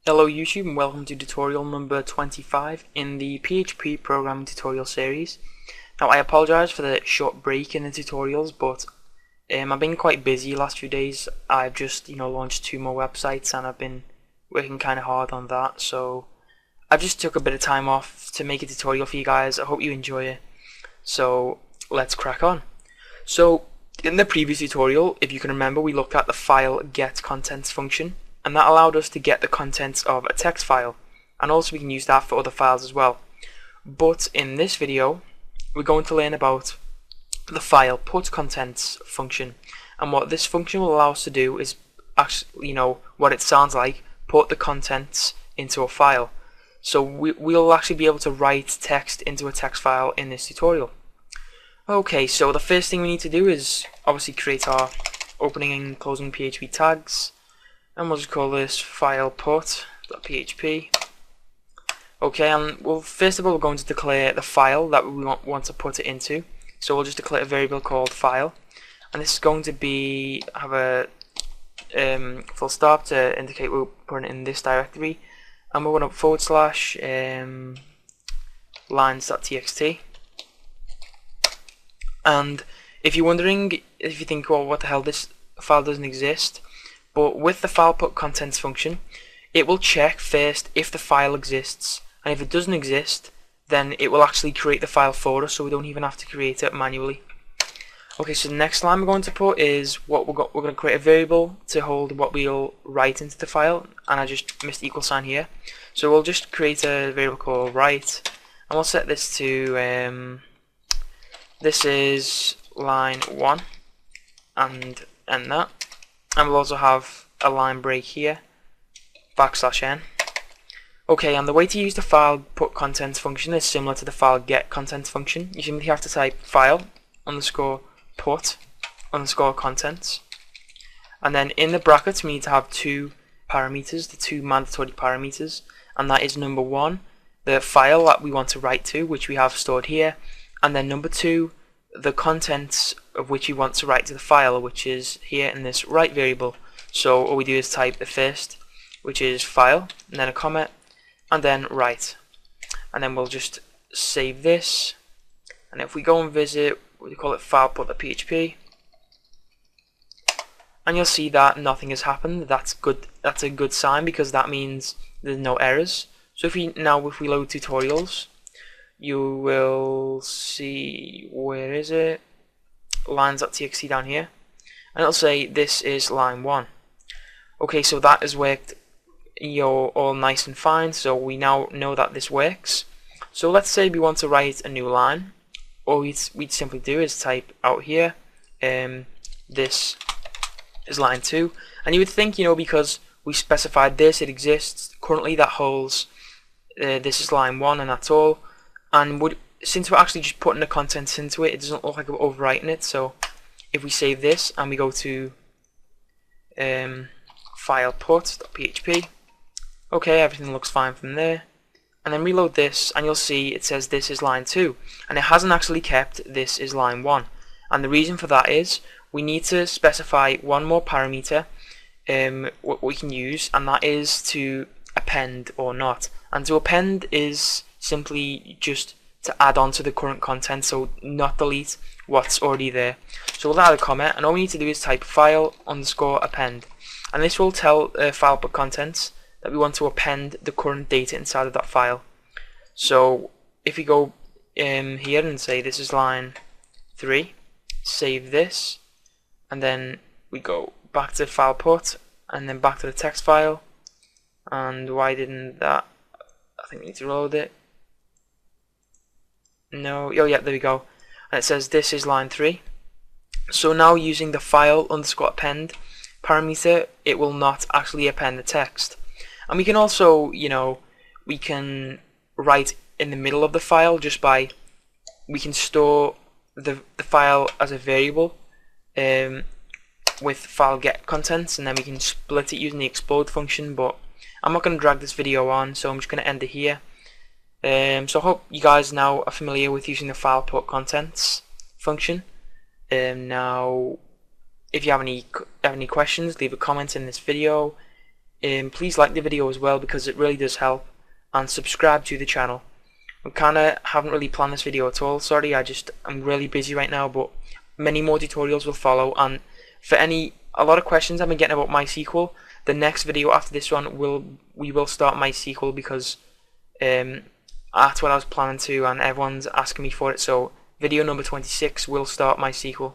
Hello YouTube and welcome to tutorial number 25 in the PHP programming tutorial series. Now I apologize for the short break in the tutorials, but I've been quite busy the last few days. I've just launched 2 more websites and I've been working kind of hard on that, so I just took a bit of time off to make a tutorial for you guys. I hope you enjoy it. So let's crack on. So in the previous tutorial, if you can remember, we looked at the file get contents function, and that allowed us to get the contents of a text file, and also we can use that for other files as well. But in this video we're going to learn about the file put contents function, and what this function will allow us to do is actually, what it sounds like, put the contents into a file. So we'll actually be able to write text into a text file in this tutorial. Okay, so the first thing we need to do is obviously create our opening and closing PHP tags, and we'll just call this file put.php. Okay, and first of all we're going to declare the file that we want to put it into. So we'll just declare a variable called file, and this is going to have a full stop to indicate we're putting it in this directory, and we're going to /lines.txt. And if you're wondering, if you think, well, what the hell, this file doesn't exist, but with the file put contents function, it will check first if the file exists, and if it doesn't exist, then it will actually create the file for us, so we don't even have to create it manually. Okay, so the next line we're going to put is we're going to create a variable to hold what we'll write into the file, and I just missed the equal sign here. So we'll just create a variable called write, and we'll set this to this is line 1 and end that, and we'll also have a line break here, \n. Okay, and the way to use the file put contents function is similar to the file get contents function. You simply have to type file underscore put underscore contents, and then in the brackets we need to have 2 parameters, the 2 mandatory parameters, and that is number 1, the file that we want to write to, which we have stored here, and then number 2, the contents of which we want to write to the file, which is here in this write variable. So all we do is type the first, which is file, and then a comma, and then write, and then we'll just save this. And if we go and visit, we call it file put.php, and you'll see that nothing has happened. That's good. That's a good sign, because that means there's no errors. So if we load tutorials, you will see, where is it, lines.txt down here, and it'll say this is line 1. Okay, so that has worked all nice and fine, so we now know that this works. So let's say we want to write a new line. All we'd simply do is type out here, this is line 2, and you would think, because we specified this, it exists currently, that holds this is line 1 and that's all. And since we're actually just putting the contents into it, it doesn't look like we're overwriting it. So if we save this and we go to file put.php, okay, everything looks fine from there, and then reload this, and you'll see it says this is line 2, and it hasn't actually kept this is line 1. And the reason for that is we need to specify one more parameter what we can use, and that is to append or not. And to append is simply just to add on to the current content, so not delete what's already there. So we'll add a comment, and all we need to do is type file underscore append, and this will tell file put contents that we want to append the current data inside of that file. So if we go here and say this is line 3, save this, and then we go back to file put, and then back to the text file, and why didn't that, I think we need to reload it. No, oh yeah, there we go, and it says this is line 3. So now using the file underscore append parameter, it will not actually append the text. And we can also, we can write in the middle of the file just by, we can store the file as a variable with file get contents, and then we can split it using the explode function, but I'm not going to drag this video on, so I'm just going to end it here. So I hope you guys now are familiar with using the file put contents function. Now, if you have any questions, leave a comment in this video. please like the video as well, because it really does help, and subscribe to the channel. I kinda haven't really planned this video at all, sorry, I'm really busy right now, but many more tutorials will follow. And for a lot of questions I've been getting about MySQL, the next video after this one we will start MySQL, because that's what I was planning to, and everyone's asking me for it. So video number 26 will start MySQL.